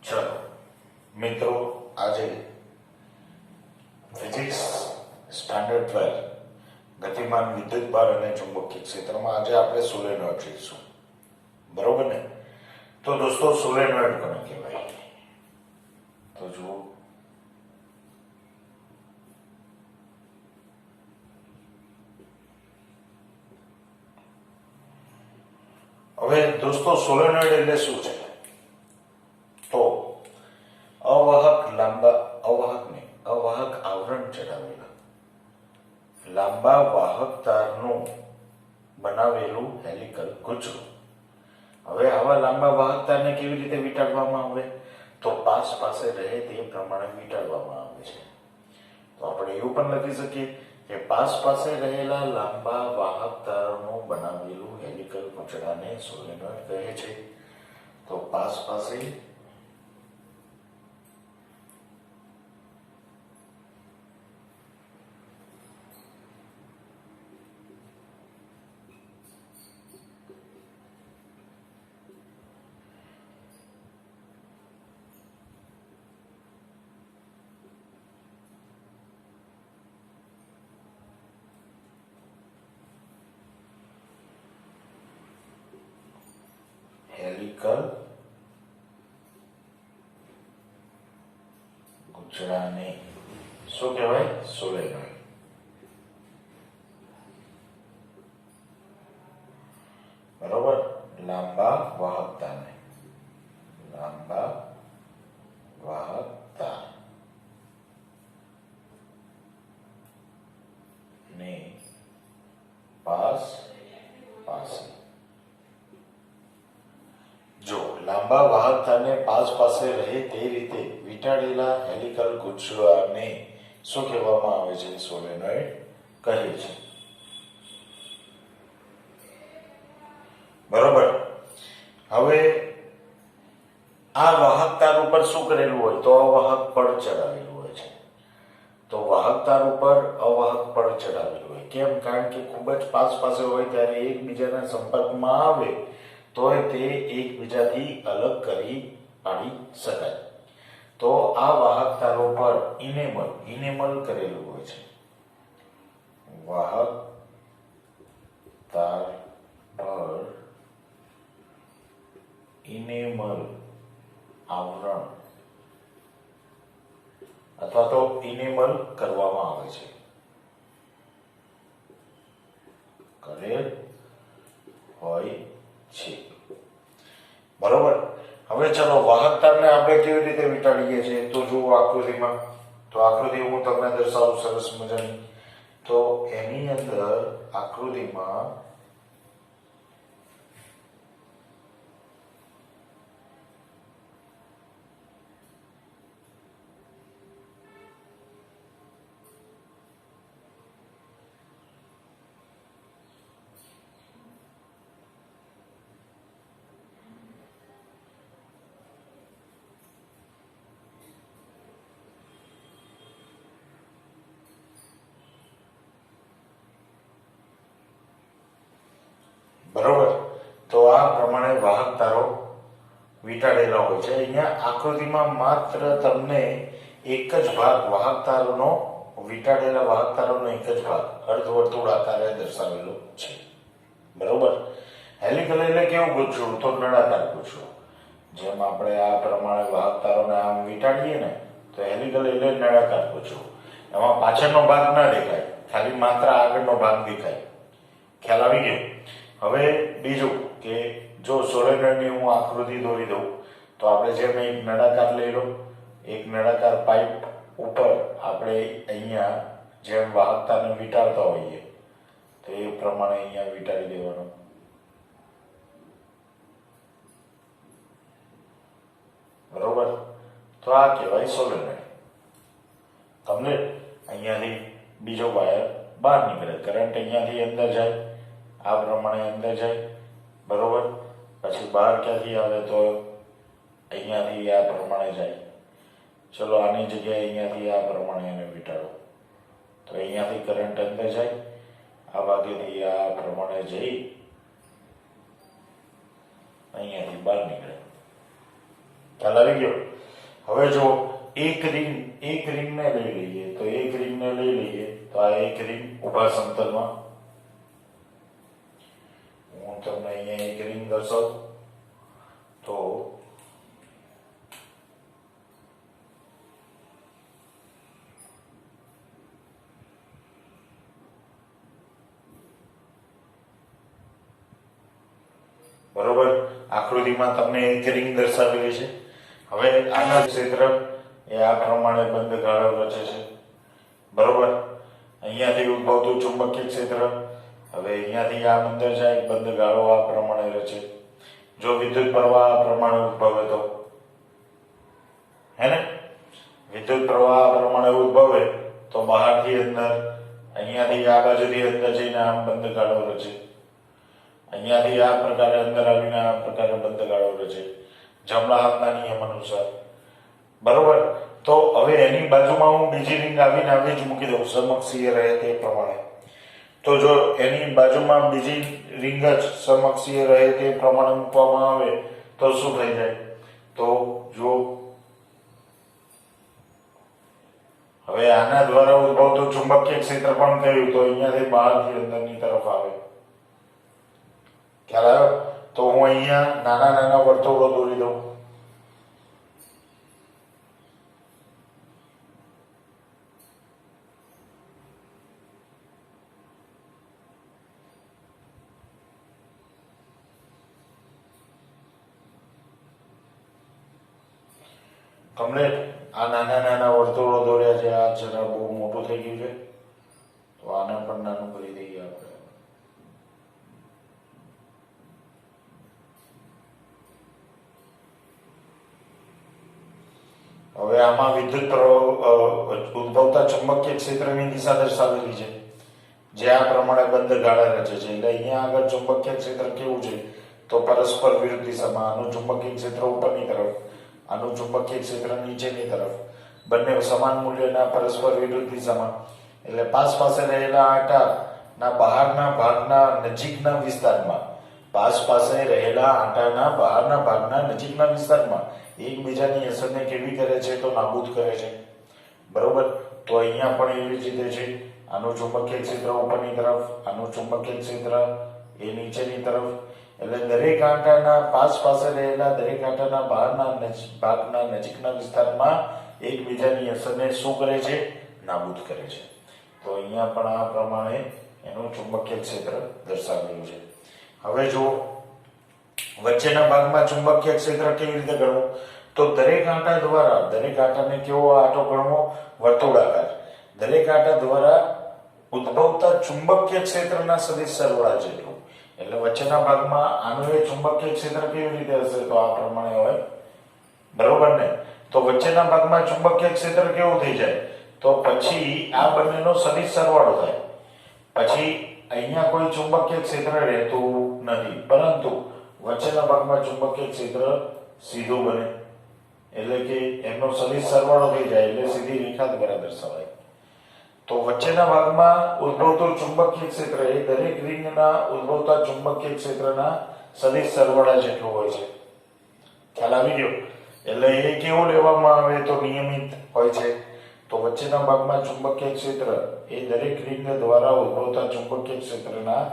ચલો મિત્રો, આજે ફિઝિક્સ સ્ટાન્ડર્ડ 12 ગતિમાન વિદ્યુત ભાર અને ચુંબકીય ક્ષેત્રમાં આજે આપણે સોલેનોઇડ જોઈશું. બરોબર ને? તો દોસ્તો, સોલેનોઇડ કોને કહેવાય? તો જુઓ, હવે દોસ્તો સોલેનોઇડ એટલે શું છે? તો અવાહક આવરણ ચડાવેલા લાંબા વાહક તારનું બનાવેલું હેલિકલ ગુચ્છું. હવે આવા લાંબા વાહક તારને કેવી રીતે વીંટાળવામાં આવે? તો પાસ પાસે રહે તે પ્રમાણે વીંટાળવામાં આવે છે. તો આપણે એવું પણ લખી શકીએ કે પાસ પાસે રહેલા લાંબા વાહક તારનું બનાવેલું હેલિકલ ગુંચડાને સોલેનોઇડ કહે છે. તો પાસ પાસે હેલિકલ ગુંચડાને શું કહેવાય? સોલેનોઇડ. બરોબર? લાંબા વાહકતાને ને પાસ પાસે. જો લાંબા વાહકતાને પાસ પાસે રહે તે રીતે વીંટાળેલા હેલિકલ ગુચ્છાને શું કહેવામાં આવે છે? સોલેનોઇડ કહે છે. બરોબર? હવે આ વાહક તાર ઉપર શું કરેલું હોય? તો અવાહક પડ ચડાવેલું હોય છે. તો વાહક તાર ઉપર અવાહક પડ ચડાવેલું હોય. કેમ? કારણ કે ખૂબ જ પાસ પાસે હોય ત્યારે એકબીજાના સંપર્કમાં આવે તો તે એકબીજાથી અલગ કરી પાડી શકાય. તો આ વાહક તારો પર ઇનેમલ કરેલું હોય છે. વાહક તાર પર ઇનેમલ આવરણ અથવા તો ઇનેમલ કરવામાં આવે છે. કરેલ હોય છે. બરોબર? હવે ચલો વાહક તારને આપણે કેવી રીતે વીંટાળીએ છીએ તો જુઓ આકૃતિમાં. તો આકૃતિ હું તમને દર્શાવું સરસ મજાની. તો એની અંદર આકૃતિમાં બરોબર? તો આ પ્રમાણે વાહક તારો વીંટાળેલા હોય છે. અહીંયા આકૃતિમાં માત્ર તમને એક જ ભાગ વાહક તારોનો વીંટાળેલા વાહક તારોનો એક જ ભાગ અર્ધવર્તુળ આકારે દર્શાવેલો છે. બરોબર? હેલિકલ એટલે કેવું ગુચ્છું? તો નળાકાર ગુચ્છું. જેમ આપણે આ પ્રમાણે વાહક તારોને આમ વીંટાળીએ ને તો હેલિકલ એટલે નળાકાર ગુચ્છું. એમાં પાછળનો ભાગ ના દેખાય, ખાલી માત્ર આગળનો ભાગ દેખાય. ખ્યાલ આવી ગયો? હવે બીજું કે જો સોલેનોઇડની હું આકૃતિ દોરી દઉં તો આપણે જેમ એક નળાકાર લઈ લો, એક નળાકાર પાઇપ ઉપર આપણે અહીંયા જેમ વાહકતાને વીંટાળતા હોઈએ તો એ પ્રમાણે અહીંયા વીંટાળી દેવાનું. બરોબર? તો આ કહેવાય સોલેનોઇડ. તમને અહીંયાથી બીજો વાયર બહાર નીકળે, કરંટ અહીંયાથી અંદર જાય, આ પ્રમાણે અંદર જાય. બરોબર? પછી બહાર ક્યાંથી આવે? તો અહીંયાથી આ પ્રમાણે જાય. ચલો આની જગ્યાએ અહીંયાથી આ પ્રમાણે એને વીંટાળો તો અહીંયાથી કરંટ અંદર જાય, આ ભાગેથી આ પ્રમાણે જઈ અહીંયાથી બહાર નીકળે. ખ્યાલ આવી ગયો? હવે જો એક રિંગને લઈ લઈએ તો આ એક રિંગ ઉભા સમતલમાં, હું તમને અહીંયા એક રિંગ દર્શાવું તો બરોબર, આકૃતિમાં તમને એક રિંગ દર્શાવેલી છે. હવે આના ક્ષેત્ર એ આ પ્રમાણે બંધ ગાળો રચે છે. બરોબર, અહીંયાથી ઉદ્ભવતું ચુંબકીય ક્ષેત્ર હવે અહીંયાથી આ અંદર જાય, બંધ ગાળો આ પ્રમાણે રચે. જો વિદ્યુત પ્રવાહ આ પ્રમાણે ઉદ્ભવે તો હે ને, વિદ્યુત પ્રવાહ આ પ્રમાણે ઉદ્ભવે તો બહારથી અંદર, અહીંયાથી આ બાજુથી અંદર જઈને આમ બંધ ગાળો રચે, અહીંયાથી આ પ્રકારે અંદર આવીને આ પ્રકારે બંધ ગાળો રચે, જમણા હાથના નિયમ અનુસાર. બરોબર, તો હવે એની બાજુમાં હું બીજી રિંગ આવીને આવી જ મૂકી દઉં સમક્ષીય રહે તે પ્રમાણે. તો જો એની બાજુમાં બીજી રિંગ જ સમક્ષીય રહે તે પ્રમાણે મૂકવામાં આવે તો શું થઈ જાય? તો જો હવે આના દ્વારા ઉદ્ભવતું ચુંબકીય ક્ષેત્ર પણ થયું તો અહીંયાથી બહારથી અંદરની તરફ આવે. ખ્યાલ આવ્યો? તો હું અહીંયા નાના નાના વર્તુળો દોરી દઉં. કમ્પ્લીટ. આ નાના નાના વર્તુળો દોર્યા છે. આ જરા બહુ મોટું થઈ ગયું છે તો આને પણ નાનું કરી દઈએ આપણે. હવે આમાં વિદ્યુત ઉદ્ભવતા ચુંબકીય ક્ષેત્રની દિશા દર્શાવેલી છે જે આ પ્રમાણે બંધ ગાળા રચે છે. એટલે અહીંયા આગળ ચુંબકીય ક્ષેત્ર કેવું છે તો પરસ્પર વિરુદ્ધ દિશામાં. આનું ચુંબકીય ક્ષેત્ર ઉપરની તરફ, આનું ચુંબકીય ક્ષેત્ર નીચેની તરફ, બંને સમાન મૂલ્યના પરસ્પર વિરુદ્ધ દિશામાં. એટલે પાસે રહેલા આંટાના બહારના ભાગના નજીકના વિસ્તારમાં, પાસે રહેલા આંટાના બહારના ભાગના નજીકના વિસ્તારમાં એકબીજાની અસરને કેવી કરે છે તો નાબૂદ કરે છે. બરોબર, તો અહીંયા પણ એવી જ રીતે છે. આનું ચુંબકીય ક્ષેત્ર ઉપરની તરફ, આનું ચુંબકીય ક્ષેત્ર એ નીચેની તરફ. એટલે દરેક આંટાના પાસે રહેલા દરેક આંટાના બહારના ભાગના નજીકના વિસ્તારમાં એકબીજાની અસરને શું કરે છે? નાબૂદ કરે છે. તો અહીંયા પણ આ પ્રમાણે એનું ચુંબકીય ક્ષેત્ર દર્શાવેલું છે. હવે જો વચ્ચેના ભાગમાં ચુંબકીય ક્ષેત્ર કેવી રીતે ગણવું? તો દરેક આંટા દ્વારા, દરેક આંટાને કેવો આંટો ગણવો? વર્તુળાકાર. દરેક આંટા દ્વારા ઉદ્ભવતા ચુંબકીય ક્ષેત્રના સદિશ સરવાળા જેટલું. એટલે વચ્ચેના ભાગમાં આનું એ ચુંબકીય ક્ષેત્ર કેવી રીતે હશે તો આ પ્રમાણે હોય. બરોબર ને? તો વચ્ચેના ભાગમાં ચુંબકીય ક્ષેત્ર કેવું થઈ જાય? તો પછી આ બંનેનો સદિશ સરવાળો થાય. પછી અહીંયા કોઈ ચુંબકીય ક્ષેત્ર રહેતું નથી, પરંતુ વચ્ચેના ભાગમાં ચુંબકીય ક્ષેત્ર સીધું બને. એટલે કે એમનો સદિશ સરવાળો થઈ જાય એટલે સીધી રેખા દ્વારા દર્શાવાય. તો વચ્ચેના ભાગમાં ઉદ્ભવતું ચુંબકીય ક્ષેત્ર એ દરેક રિંગના ઉદ્ભવતા ચુંબકીય ક્ષેત્રના સદિશ સરવાળા જેટલું હોય છે. ખ્યાલ આવી ગયો? એટલે એ કેવું લેવામાં આવે તો નિયમિત હોય છે. તો વચ્ચેના ભાગમાં ચુંબકીય ક્ષેત્ર એ દરેક રિંગ દ્વારા ઉદ્ભવતા ચુંબકીય ક્ષેત્રના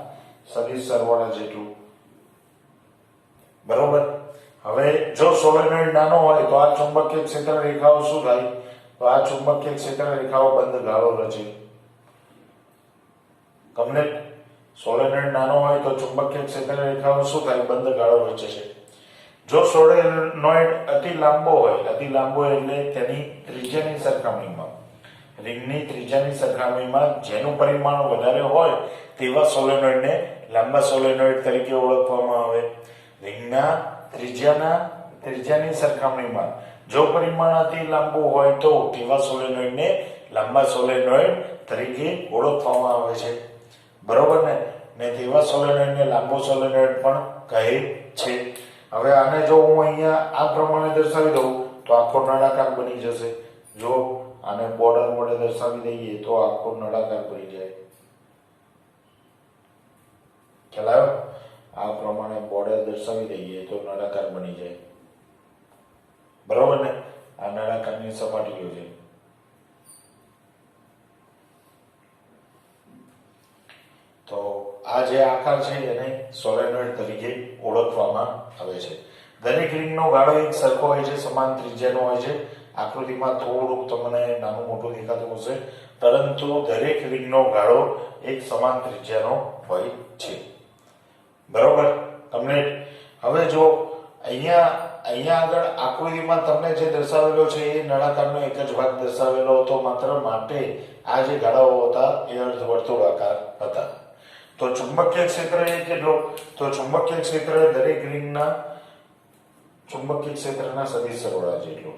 સદિશ સરવાળા જેટલું. બરોબર. હવે જો સોલેનોઇડ નાનો હોય તો આ ચુંબકીય ક્ષેત્ર રેખાઓ શું થાય? તો આ ચુંબકીય ક્ષેત્ર રેખાઓ બંધ ગાળો રચે. કમ્પ્લીટ. સોલેનોઇડ નાનો હોય તો ચુંબકીય ક્ષેત્ર રેખાઓ શું થાય? બંધ ગાળો રચે છે. જો સોલેનોઇડ અતિ લાંબો હોય, અતિ લાંબો એટલે તેની ત્રિજ્યાની સરખામણીમાં, રિંગની ત્રિજ્યાની સરખામણીમાં જેનું પરિમાણ વધારે હોય તેવા સોલેનોઇડને લાંબા સોલેનોઇડ તરીકે ઓળખવામાં આવે. રિંગના ત્રિજ્યાની સરખામણીમાં જો પરિમાણ અતિ લાંબુ હોય તો તેવા સોલેનોઇડને લાંબા સોલેનોઇડ તરીકે ઓળખવામાં આવે છે. બરોબર ને? તેવા સોલેનોઇડને લાંબો સોલેનોઇડ પણ કહે છે. હવે આને જો હું અહીંયા આ પ્રમાણે દર્શાવી દઉં તો આખો નળાકાર બની જશે. જો આને બોર્ડર વડે દર્શાવી દઈએ તો આખો નળાકાર બની જાય. ખ્યાલ આવ્યો? આ પ્રમાણે બોર્ડર દર્શાવી દઈએ તો નળાકાર બની જાય. બરોબર ને? આ નળાકારની સપાટીઓ છે. તો આ જે આકાર છે એને સોલેનોઇડ તરીકે ઓળખવામાં આવે છે. દરેક રિંગનો ગાળો એક સરખો હોય છે, સમાન ત્રિજ્યાનો હોય છે. આકૃતિમાં થોડુંક તમને નાનું મોટું દેખાતું હશે, પરંતુ દરેક રિંગનો ગાળો એક સમાન ત્રિજ્યાનો હોય છે. બરોબર, તમને હવે જો અહીંયા આગળ આકૃતિમાં તમને જે દર્શાવેલો છે એ નળાકારનો એક જ ભાગ દર્શાવેલો હતો, માત્ર માટે આ જે ગાળાઓ હતા એ અર્ધવર્તુળાકાર હતા. તો ચુંબકીય ક્ષેત્ર એ કેટલો? તો ચુંબકીય ક્ષેત્ર દરેક રિંગના ચુંબકીય ક્ષેત્રના સદિશ સરવાળા જેટલો.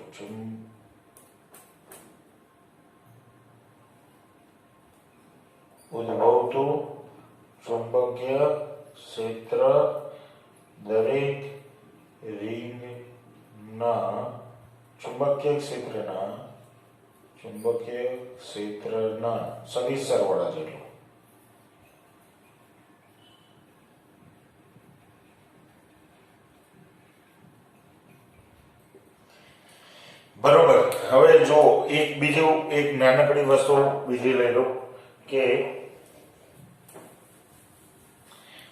ઉદ્ભવતું ચુંબકીય ક્ષેત્ર દરેક રિંગના ચુંબકીય ક્ષેત્રના સદિશ સરવાળા જેટલો. બરોબર. હવે જો એક નાનકડી વસ્તુ બીજી લઈ લો કે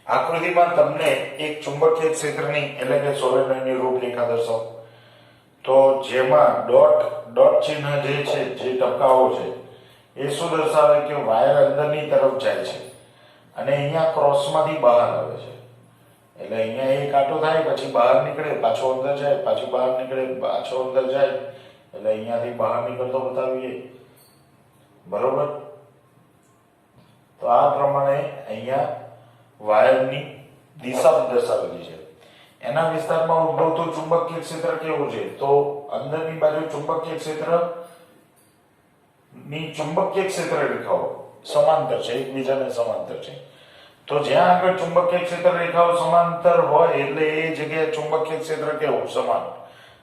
આકૃતિમાં તમને એક ચુંબકીય ક્ષેત્રની એટલે કે સોલેનોઇડની રૂપરેખા દર્શાવો. તો જેમાં ડોટ ચિહ્ન જે છે, જે ટપકાઓ છે, એ શું દર્શાવે કે વાયર અંદરની તરફ જાય છે અને અહીંયા ક્રોસમાંથી બહાર આવે છે. એટલે અહીંયા એક આટો થાય, પછી બહાર નીકળે, પાછો અંદર જાય, પાછું બહાર નીકળે, પાછો અંદર જાય, એટલે અહીંયાથી બહાર નીકળતો બતાવીએ. બરોબર. તો આ પ્રમાણે અહીંયા વાયરની દિશા દર્શાવેલી છે. એના વિસ્તારમાં ઉદ્ભવતું ચુંબકીય ક્ષેત્ર કેવું છે? તો અંદરની બાજુ ચુંબકીય ક્ષેત્ર રેખાઓ સમાંતર છે, એકબીજાને સમાંતર છે. તો જ્યાં આગળ ચુંબકીય ક્ષેત્ર રેખાઓ સમાંતર હોય એટલે એ જગ્યાએ ચુંબકીય ક્ષેત્ર કેવું? સમાન.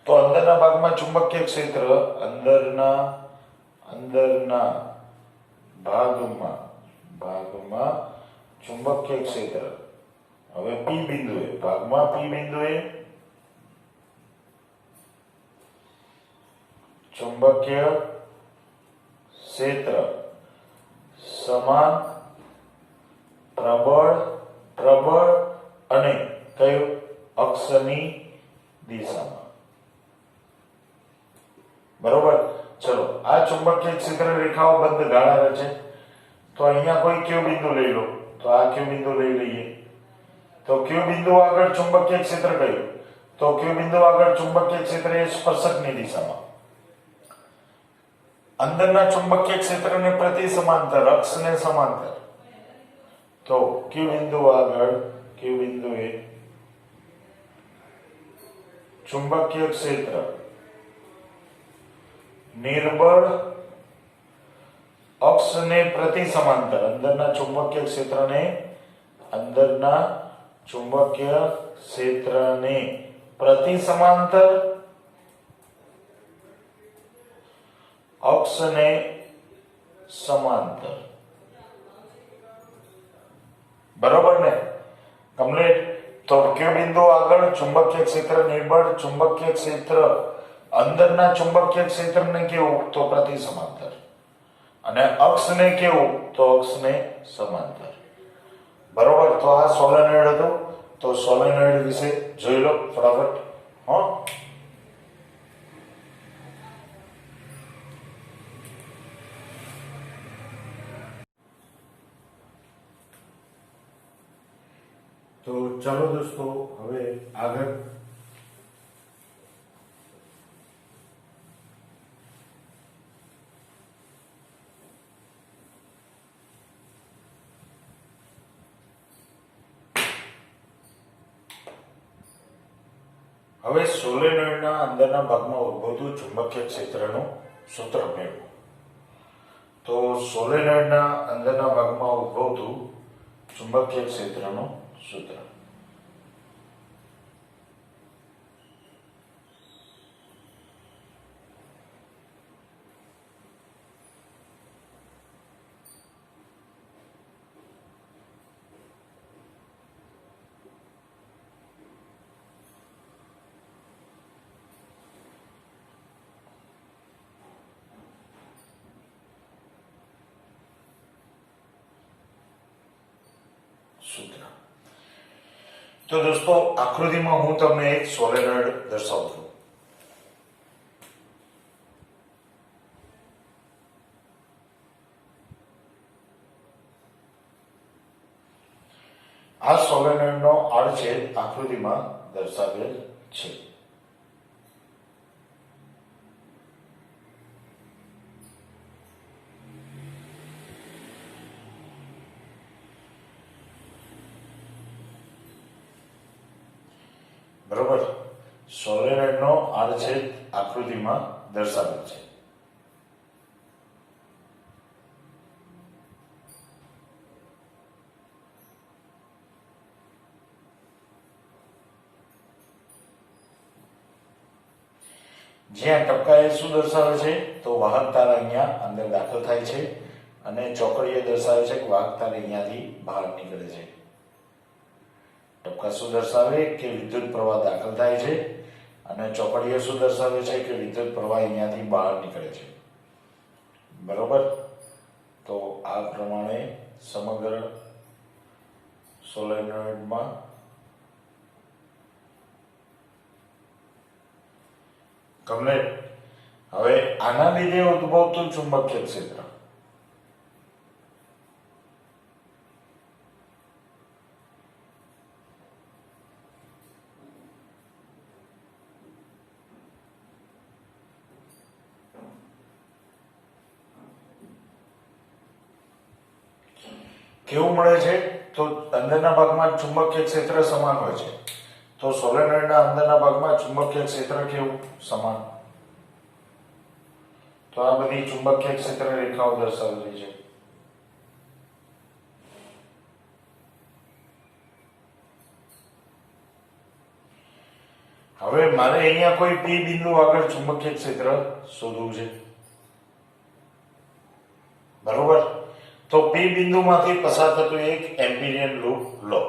તો અંદરના ભાગમાં ચુંબકીય ક્ષેત્ર અંદરના ભાગમાં ચુંબકીય ક્ષેત્ર હવે P બિંદુએ ચુંબકીય ક્ષેત્ર સમાન, પ્રબળ અને કયું? અક્ષની દિશામાં. બરોબર. ચલો, આ ચુંબકીય ક્ષેત્ર રેખાઓ બંધ ગાળા રચે. તો અહીંયા કોઈ ક્યુ બિંદુ લઈ લો. તો આ ક્યુ બિંદુ લઈ લઈએ. તો ક્યુ બિંદુ આગળ ચુંબકીય ક્ષેત્ર કયું? તો ક્યુ બિંદુ આગળ ચુંબકીય ક્ષેત્ર એ સ્પર્શકની દિશામાં. અંદરના ચુંબકીય ક્ષેત્રને પ્રતિ સમાંતર, અક્ષને સમાંતર. તો ક્યુ બિંદુએ ચુંબકીય ક્ષેત્ર નિર્બળ અક્ષને પ્રતિ સમાંતર, અંદરના ચુંબકીય ક્ષેત્રને પ્રતિ સમાંતર, અક્ષને સમાંતર. બરોબર ને? કમ્પ્લીટ. તો ક્યુ બિંદુ આગળ ચુંબકીય ક્ષેત્ર નિર્બળ, ચુંબકીય ક્ષેત્ર અંદરના ચુંબકીય ક્ષેત્રને કેવું? તો પ્રતિ સમાંતર. અને અક્ષને કેવું? તો અક્ષને સમાંતર. બરોબર. તો આ સોલેનોઇડ હતું. તો સોલેનોઇડ વિશે જોઈ લો ફટાફટ. તો ચાલો દોસ્તો, હવે આગળ સોલેનોઇડના અંદરના ભાગમાં ઉદ્ભવતું ચુંબકીય ક્ષેત્રનું સૂત્ર મેળવો. તો સોલેનોઇડના અંદરના ભાગમાં ઉદ્ભવતું ચુંબકીય ક્ષેત્રનું સૂત્ર. સૂત્ર. તો દોસ્તો આકૃતિમાં હું તમને એક સોલેનોઇડ દર્શાવું છું. આ સોલેનોઇડનો આડછેદ આકૃતિમાં દર્શાવેલ છે. બરોબર, સોલેનોઇડનો આડછેદ આકૃતિમાં દર્શાવેલ છે. જ્યાં ટપકા એ શું દર્શાવે છે તો વાહક તાર અહીંયા અંદર દાખલ થાય છે અને ચોકડીએ દર્શાવે છે કે વાહક તાર અહીંયાથી બહાર નીકળે છે. ટપકા શું દર્શાવે કે વિદ્યુત પ્રવાહ દાખલ થાય છે અને ચોકડીએ શું દર્શાવે છે કે વિદ્યુત પ્રવાહ અહીંયાથી બહાર નીકળે છે. બરોબર, તો આ પ્રમાણે સમગ્ર સોલેનોઇડમાં કમ્પ્લીટ. હવે આના લીધે ઉદ્ભવતું ચુંબકીય ક્ષેત્ર કેવું મળે છે તો અંદરના ભાગમાં ચુંબકીય ક્ષેત્ર સમાન હોય છે. તો સોલેનોઇડના અંદરના ભાગમાં ચુંબકીય ક્ષેત્ર કેવું સમાન. તો આ બધી ચુંબકીય ક્ષેત્ર રેખાઓ દર્શાવેલી છે. હવે મારે અહીંયા કોઈ પી બિંદુ આગળ ચુંબકીય ક્ષેત્ર શોધવું છે. બરોબર, તો પી બિંદુમાંથી પસાર થતું એક એમ્પિરિયન લૂપ લો.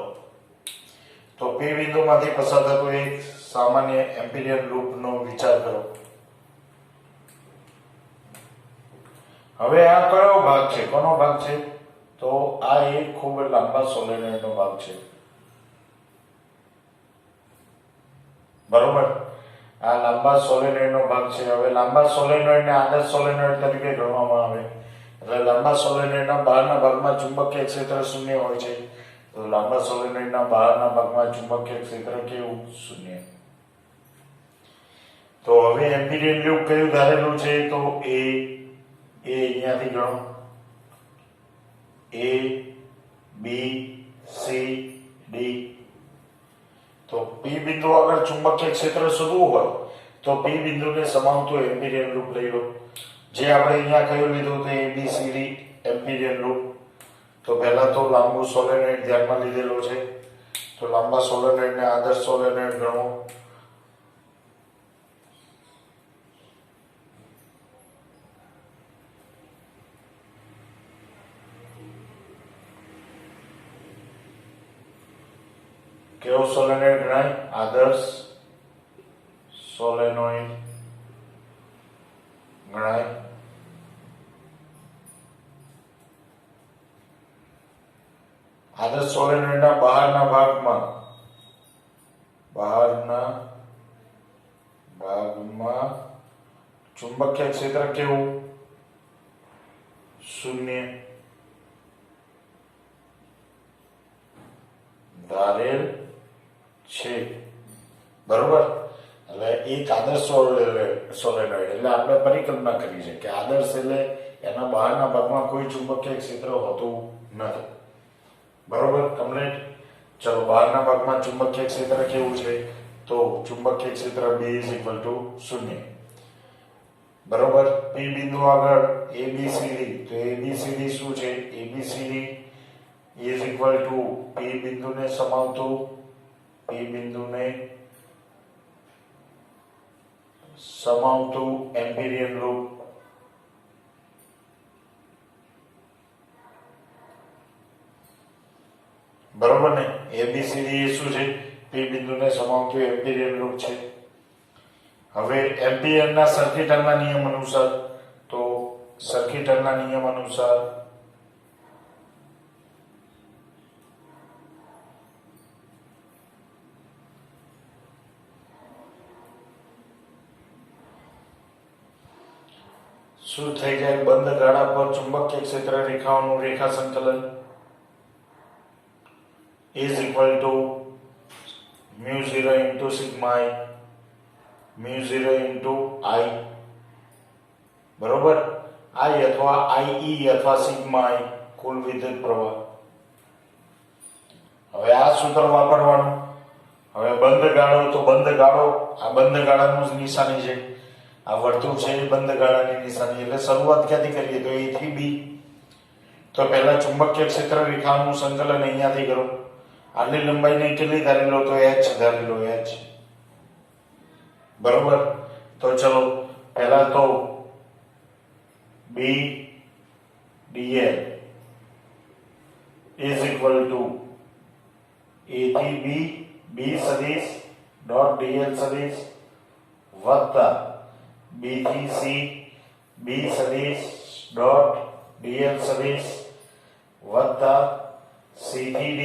તો પી બિંદુમાંથી પસાર થતું એક સામાન્ય એમ્પિરિયન લૂપનો વિચાર કરો. હવે આ કયો ભાગ છે, કોનો ભાગ છે તો આ એક ખૂબ લાંબા સોલેનોઇડનો ભાગ છે. બરોબર, આ લાંબા સોલેનોઇડનો ભાગ છે. હવે લાંબા સોલેનોઇડને આદર્શ સોલેનોઇડ તરીકે ગણવામાં આવે. એટલે લાંબા સોલેનોઇડના બહારના ભાગમાં ચુંબકીય ક્ષેત્ર શૂન્ય હોય છે. તો લાંબા સોલેનોઇડના બહારના ભાગમાં ચુંબકીય ક્ષેત્ર કેવું શૂન્ય. તો હવે એમ્પિરિયન લૂપ કયું ધારેલું છે તો એ અહીંયાથી ગણો. એ બી સી ડી. તો પી બિંદુ આગળ ચુંબકીય ક્ષેત્ર શોધવું હોય તો પી બિંદુને સમાવતું એમ્પિરિયન લૂપ લઈ લો. જે આપણે અહીંયા કયું લીધું તો એબીસીડી એમ્પિરિયન લૂપ. તો પહેલા તો લાંબુ સોલેનોઇડ ધ્યાનમાં લીધેલો છે. તો લાંબા સોલેનોઇડને આદર્શ સોલેનોઇડ ગણવો. કેવો સોલેનોઇડ ગણાય આદર્શ સોલેનોઇડ ગણાય. આદર્શ સોલેનોઇડના બહારના ભાગમાં ચુંબકીય ક્ષેત્ર કેવું શૂન્ય ધારેલ છે. બરોબર, એટલે એક આદર્શ સોલેનોઇડ એટલે આપણે પરિકલ્પના કરી છે કે આદર્શ એટલે એના બહારના ભાગમાં કોઈ ચુંબકીય ક્ષેત્ર હોતું નથી. બરોબર, કમ્પ્લીટ. ચલો, બહારના ભાગમાં ચુંબકીય ક્ષેત્ર કેવું છે તો ચુંબકીય ક્ષેત્ર B = 0. બરોબર, પી બિંદુ આગળ એબીસીડી. તો એબીસીડી શું છે એબીસીડી = પી બિંદુને સમાવતું એમ્પિરિયન લૂપ. બરોબર ને, એબીસીડી એ શું છે પી બિંદુને સમાવતું એમ્પિરિયન લૂપ છે. હવે એમ્પિયરના સર્કિટરના નિયમ અનુસાર તો સર્કિટરના નિયમ અનુસાર શું થઈ જાય? બંધ ગાળા પર ચુંબકીય ક્ષેત્ર રેખાઓનું રેખા સંકલન is equal to μ0 into sigma I, μ0 into I, બરોબર? I અથવા IE અથવા સિગ્મા I કુલ વિદ્યુત પ્રવાહ. હવે આ સૂત્ર વાપરવાનું. હવે બંધ ગાળો તો બંધ ગાળો, આ બંધ ગાળાનું જ નિશાની છે, આ વર્તુળ છે એ બંધ ગાળાની નિશાની. એટલે શરૂઆત ક્યાંથી કરીએ? તો A થી B. તો પહેલા ચુંબકીય ક્ષેત્ર રેખાનું સંકલન અહીંયાથી કરો. આટલી લંબાઈને કેટલી ધારી લો? તો h ધારી લો, h. બરોબર? તો ચલો પહેલા તો B dl is equal to A થી B, B સદિશ ડોટ dl સદિશ વત્તા B થી C, B સદિશ ડોટ dl સદિશ વત્તા C થી D,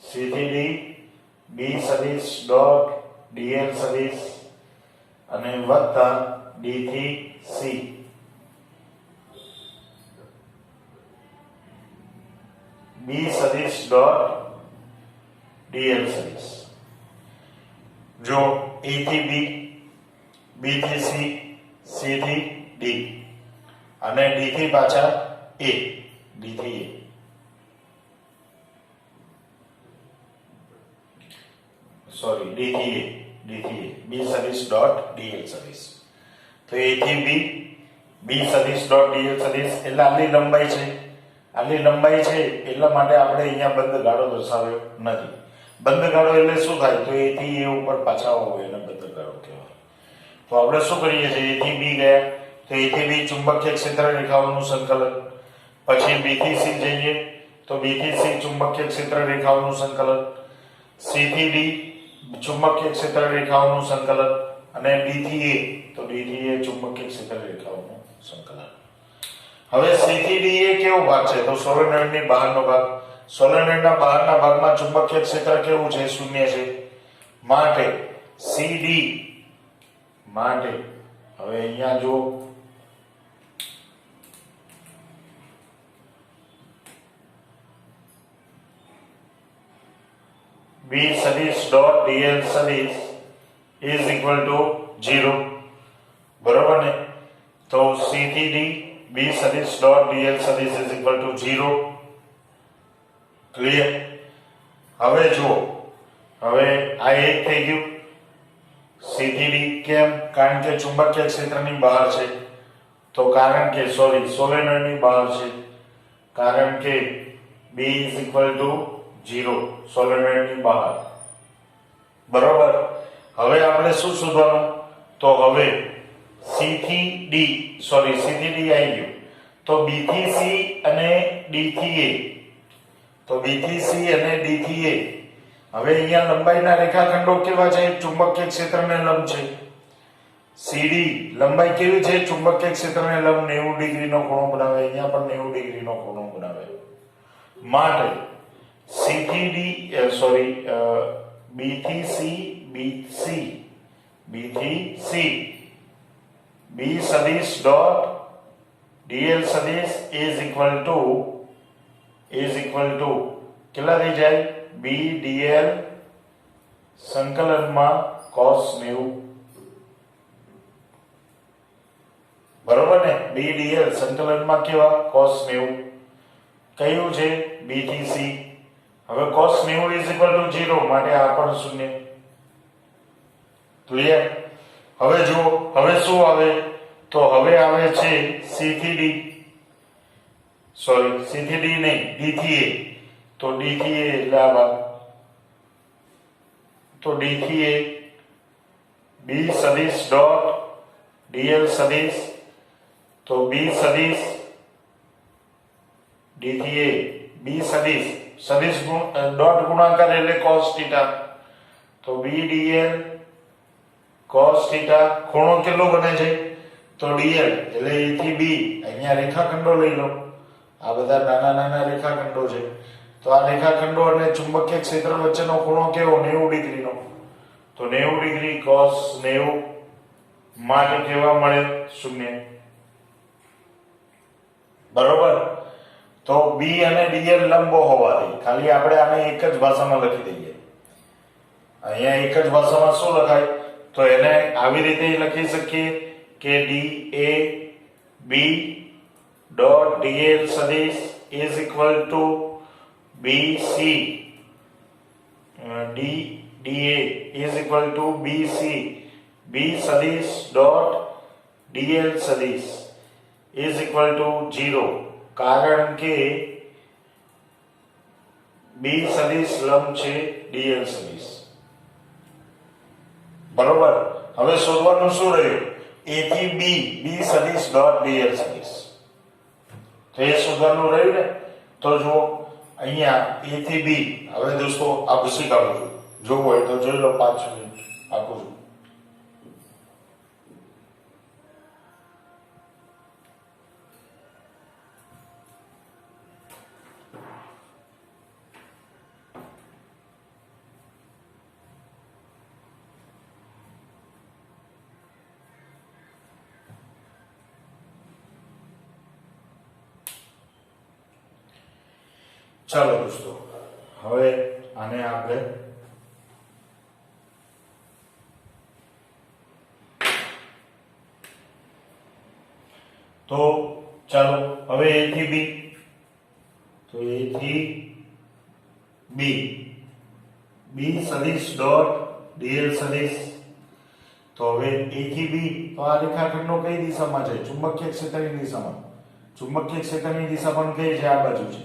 C થી D, B સદિશ ડોટ dl સદિશ અને વત્તા D થી C. B સદિશ ડોટ dl સદિશ. જો A થી B, B થી C, C થી D અને D થી પાછા A, D થી A. સોરી, D થી A, D થી A, B સદિશ ડોટ dl સદિશ. તો A થી B, B સદિશ ડોટ dl સદિશ એટલે આટલી લંબાઈ છે. આટલી લંબાઈ છે એટલા માટે આપણે અહીંયા બંધ ગાળો દર્શાવ્યો નથી. બંધ ગાળો એટલે શું થાય? તો A થી A ઉપર પાછા હોય એને બંધ ગાળો કહેવાય. તો આપણે શું કરીએ છીએ? A થી B ગયા તો A થી B ચુંબકીય ક્ષેત્ર રેખાઓનું સંકલન. પછી B થી C જઈએ તો B થી C ચુંબકીય ક્ષેત્ર રેખાઓનું સંકલન. C થી D ચુંબકીય ક્ષેત્ર રેખાઓનું સંકલન અને D થી A તો D થી A ચુંબકીય ક્ષેત્ર રેખાઓનું સંકલન. હવે C થી D એ કેવો ભાગ છે? તો સોલેનોઇડની બહારનો ભાગ. સોલેનોઇડના બહારના ભાગમાં ચુંબકીય ક્ષેત્ર કેવું છે? શૂન્ય છે. માટે CD માટે હવે અહીંયા જો B સદિશ ડોટ dl સદિશ is equal to 0. બરોબર ને? તો C થી D B સદિશ ડોટ dl સદિશ is equal to 0. ક્લિયર? હવે જુઓ, હવે આ એક થઈ ગયું C થી D. કેમ? કારણ કે ચુંબકીય ક્ષેત્રની બહાર છે. તો કારણ કે સોલેનોઇડની બહાર છે. કારણ કે B is equal to 0 સોલેનોઇડની બહાર. બરોબર? હવે આપણે શું શોધવાનું? તો હવે C થી D આવી ગયું. તો B થી C અને D થી A. તો B થી C અને D થી A. હવે અહીંયા લંબાઈના રેખાખંડો કેવા છે? ચુંબકીય ક્ષેત્રને લંબ છે. CD લંબાઈ કેવી છે? ચુંબકીય ક્ષેત્રને લંબ 90 ડિગ્રીનો ખૂણો બનાવે. અહીંયા પણ 90 ડિગ્રીનો ખૂણો બનાવે. માટે C થી D B થી C, B થી C, B સદિશ ડોટ dl સદિશ is equal to કેટલા થઈ જાય? B dl સંકલનમાં cos 90. બરોબર ને? B dl સંકલનમાં કેવા? cos 90. કયું છે? B થી C. હવે cos 90 is equal to 0 માટે આ પણ શૂન્ય. ક્લિયર? હવે જુઓ, હવે શું આવે? તો હવે આવે છે C થી D. C થી D નહીં, D થી A. તો D થી A એટલે આ ભાગ. તો D થી A B સદિશ ડોટ dl સદિશ. તો B સદિશ D થી A B સદિશ ડોટ ગુણાકાર એટલે cos થીટા. તો B dl cos થીટા. ખૂણો કેટલો બને છે? તો dl એટલે A થી B. અહીંયા રેખાખંડો લઈ લો. આ બધા નાના નાના રેખાખંડો છે. તો આ રેખાખંડો અને ચુંબકીય ક્ષેત્ર વચ્ચેનો ખૂણો કેવો? 90 ડિગ્રીનો. તો 90 ડિગ્રી cos 90 માટે કેવા મળે 0 બરોબર તો બી અને ડીએલ લંબો હોવાથી ખાલી આપણે આને એક જ ભાષામાં લખી દઈએ અહીંયા એક જ ભાષામાં શું લખાય તો એને આવી રીતે લખી શકીએ કે ડી એ બી ડોટ ડીએલ સદિશ is equal to BC DA is equal to BC B सदिश डॉट DL सदिश is equal to 0 कारण के B સદિશ લંબ છે DL સદિશ બરોબર હવે શોધવાનું શું રહ્યું A થી B B સદિશ ડોટ DL સદિશ તો એ શોધવાનું રહ્યું ને તો જો અહીંયા A થી B હવે દોસ્તો આ ભૂસી કાઢું છું જોવું હોય તો જોઈ લો 5 મિનિટ આપું છું ચાલો દોસ્તો હવે આને આપણે તો ચાલો હવે A થી B તો A થી B B સદિશ ડોટ DL સદિશ તો હવે A થી B તો આ રેખાખંડનો કઈ દિશામાં છે ચુંબકીય ક્ષેત્રની દિશામાં ચુંબકીય ક્ષેત્રની દિશા પણ કઈ છે આ બાજુ છે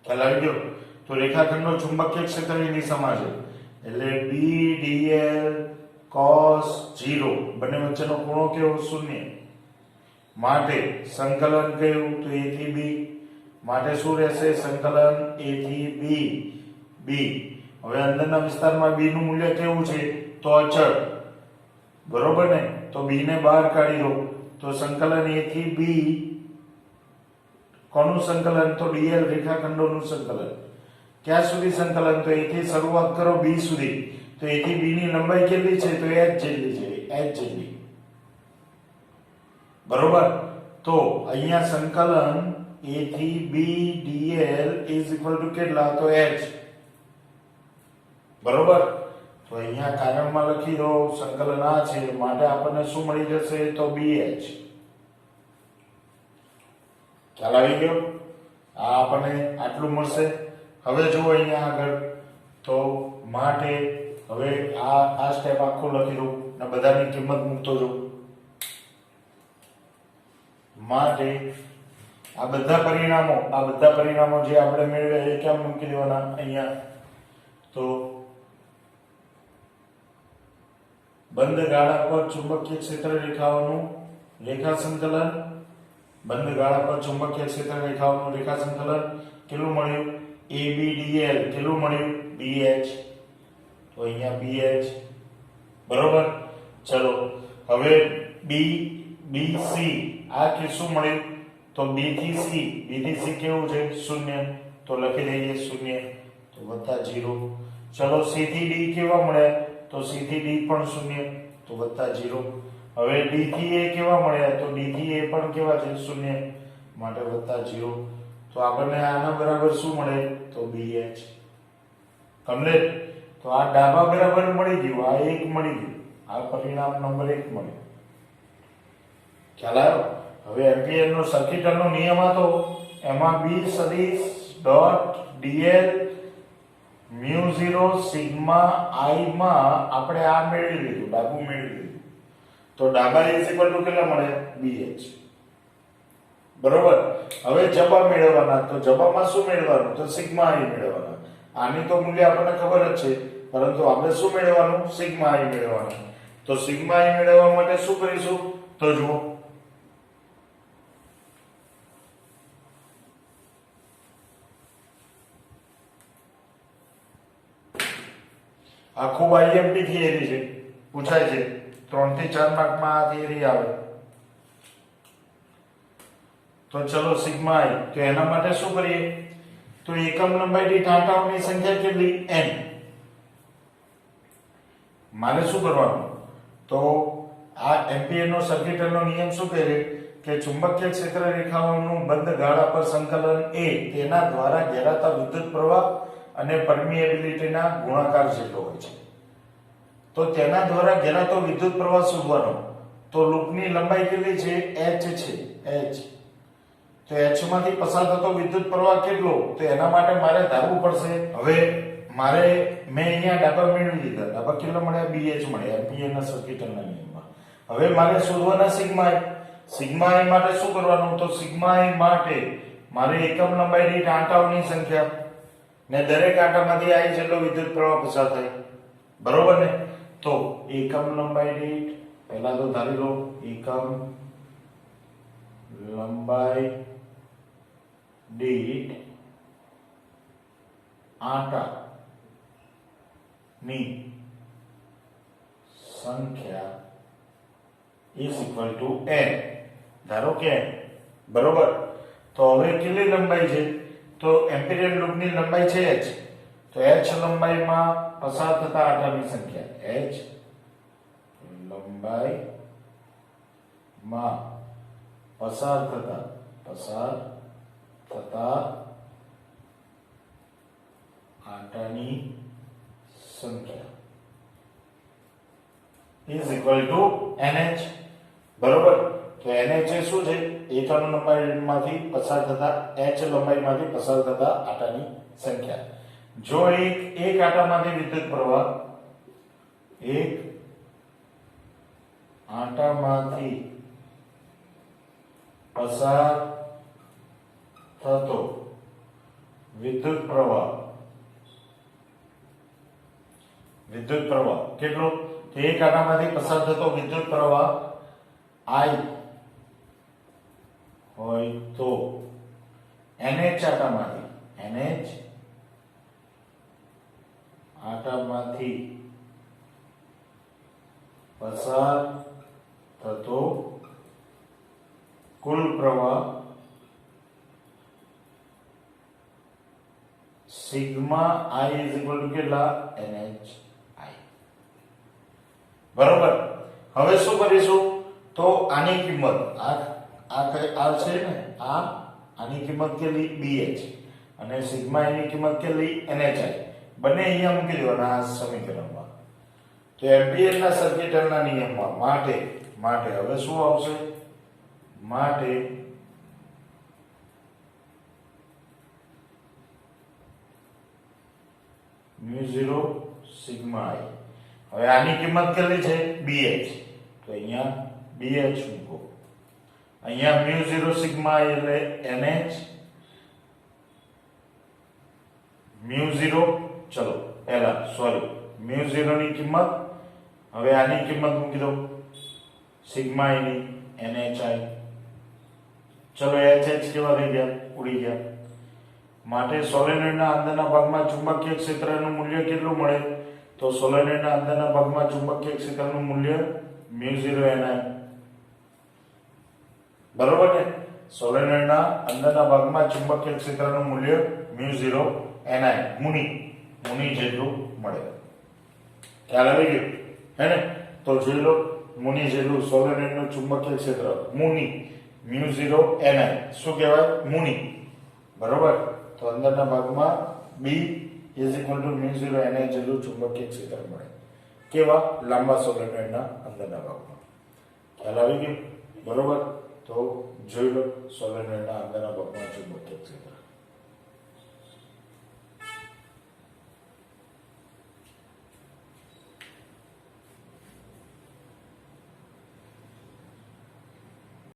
ખ્યાલ આવી ગયો તો રેખાખંડનો ચુંબકીય ક્ષેત્રની દિશામાં છે એટલે B dl cos 0 બંને વચ્ચેનો ખૂણો કેવો 0 માટે સંકલન કયું તો A થી B માટે શું રહેશે સંકલન A થી B B હવે અંદરના વિસ્તારમાં B નું મૂલ્ય કેવું છે તો અચળ બરોબર ને તો B ને બહાર કાઢી દો તો સંકલન A થી B કોનું સંકલન તો dl રેખાખંડોનું સંકલન ક્યાં સુધી સંકલન તો A થી શરૂઆત કરો B સુધી તો A થી B ની લંબાઈ કેટલી છે તો h જેટલી છે h જેટલી બરોબર તો અહીંયા સંકલન A થી B dl કેટલા તો h બરોબર તો અહીંયા કારણમાં લખી દો સંકલન આ છે માટે આપણને શું મળી જશે તો bh ખ્યાલ આવી ગયો આ આપણને આટલું મળશે હવે જો અહીંયા આગળ તો માટે હવે આ સ્ટેપ આખો લખી દઉં ને બધાની કિંમત મૂકતો જાઉં માટે આ બધા પરિણામો જે આપણે મેળવ્યા એ કેમ મૂકી દેવાના અહીંયા તો બંધ ગાળા પર ચુંબકીય ક્ષેત્ર રેખાઓનું રેખા સંકલન બંધ ગાળા પર ચુંબકીય ક્ષેત્ર રેખાઓનું રેખા સંકલન કેટલું મળ્યું ABDL કેટલું મળ્યું BH તો અહીંયા BH બરોબર ચલો હવે BC આ કે શું મળ્યું તો B થી C કેવું છે 0 તો લખી દઈએ 0 તો +0 ચલો C થી D કેવા મળ્યા તો C થી D પણ 0 તો +0 હવે D થી A કેવા મળ્યા તો D થી A પણ કેવા છે 0 માટે +0 તો આપણને આના બરાબર શું મળે તો BH કમ્પ્લીટ તો આ ડાબા બરાબર મળી ગયું આ એક મળી ગયું આ પરિણામ નંબર 1 મળ્યો ખ્યાલ આવ્યો હવે એમ્પિયરનો સર્કિટનો નિયમ હતો એમાં B સદિશ ડોટ dl μ0 સિગ્મા I માં આપણે આ મેળવી લીધું ડાબું મેળવી લીધું તો ડાબા કેટલા મળે BH બરોબર હવે જબા મેળવવાના તો જબામાં શું મેળવવાનું તો સિગ્મા I મેળવવાના આની તો મૂલ્ય આપણને ખબર જ છે પરંતુ આપણે શું મેળવવાનું સિગ્મા I મેળવવાનું તો સિગ્મા I મેળવવા માટે શું કરીશું તો જુઓ આ ખૂબ IMP થિયરી છે પૂછાય છે 3 થી 4 માર્કમાં આ થિયરી આવે તો ચલો સિગ્મા I તો એના માટે શું કરીએ તો એકમ લંબાઈ દીઠ આંટાઓની સંખ્યા કેટલી n મારે શું કરવાનું તો આ એમ્પિયર નો સર્કિટનો નિયમ શું કહે છે કે ચુંબકીય ક્ષેત્ર રેખાઓનું બંધ ગાળા પર સંકલન એ તેના દ્વારા ઘેરાતા વિદ્યુત પ્રવાહ અને પરમિએબિલિટીના ગુણાકાર જેટલો હોય છે. તો તેના દ્વારા ઘેરાતો વિદ્યુત પ્રવાહ શોધવાનો. તો લૂપની લંબાઈ કેટલી છે? h છે, h. તો h માંથી પસાર થતો વિદ્યુત પ્રવાહ કેટલો? તો એના માટે મારે ધારવું પડશે. હવે મેં અહીંયા ડાબા મેળવી લીધા. ડાબા કેટલા મળ્યા? bh મળ્યા એમ્પિયરના સર્કિટના નિયમમાં. હવે મારે શોધવાના સિગ્મા i. સિગ્મા i માટે શું કરવાનું? તો સિગ્મા i માટે મારે એકમ લંબાઈ દીઠ આંટાઓની સંખ્યા ને દરેક આંટામાંથી i જેટલો વિદ્યુત પ્રવાહ પસાર થાય. બરોબર ને? તો એકમ લંબાઈ દીઠ પહેલા તો ધારી લો એકમ લંબાઈ દીઠ આંટા ની સંખ્યા is equal to n. ધારો કે બરોબર. તો હવે કેટલી લંબાઈ છે? તો એમ્પિરિયલ લૂપની લંબાઈ છે h. તો h લંબાઈમાં પસાર થતા આંટાની સંખ્યા, h લંબાઈમાં પસાર થતા આંટાની સંખ્યા is equal to nh. બરોબર. તો nh એ શું છે? એકમ લંબાઈમાંથી પસાર થતા h લંબાઈમાંથી પસાર થતા આંટાની સંખ્યા. જો એક આંટામાંથી વિદ્યુત પ્રવાહ એક આંટામાંથી પસાર થતો વિદ્યુત પ્રવાહ કેટલો? તો એક આંટામાંથી પસાર થતો વિદ્યુત પ્રવાહ I હોય તો NH આંટામાંથી પસાર થતો કુલ પ્રવાહ sigma I is equal to કેટલા? NHI. બરોબર. હવે શું કરીશું? તો આની કિંમત આ છે ને આની કિંમત કેટલી? BH અને સિગ્મા ની કિંમત કેટલી? NHI. બંને અહીંયા મૂકી દેવાના આ સમીકરણમાં. તો એમ્પિયરના સર્કિટના નિયમમાં માટે હવે શું આવશે? માટે μ0 સિગ્મા I. હવે આની કિંમત કેટલી છે? BH. તો અહીંયા BH મૂકો. અહીંયા μ0 સિગ્મા I એટલે NH μ0 ચલો પહેલા μ0 ની કિંમત. હવે આની કિંમત મૂકી દો સિગ્મા I ની NHI. ચલો HH કેવા થઈ ગયા? ઉડી ગયા. માટે સોલેનોઇડના અંદરના ભાગમાં ચુંબકીય ક્ષેત્રનું મૂલ્ય કેટલું મળે? તો સોલેનોઇડના અંદરના ભાગમાં ચુંબકીય ક્ષેત્રનું મૂલ્ય μ0 ni. બરોબર ને? સોલેનોઇડના અંદરના ભાગમાં ચુંબકીય ક્ષેત્રનું મૂલ્ય μ0 ni મુનિ જેટલું મળે. ખ્યાલ આવી ગયો હે ને? તો જોઈ લો મુનિ જેટલું સોલેનોઇડનું ચુંબકીય ક્ષેત્ર મુનિ μ0 ni શું કહેવાય? મુનિ. બરોબર. તો અંદરના ભાગમાં B is equal to μ0 ni જેટલું ચુંબકીય ક્ષેત્ર મળે. કેવા? લાંબા સોલેનોઇડના અંદરના ભાગમાં. ખ્યાલ આવી ગયો? બરોબર. તો જોઈ લો સોલેનોઇડના અંદરના ભાગમાં ચુંબકીય ક્ષેત્ર.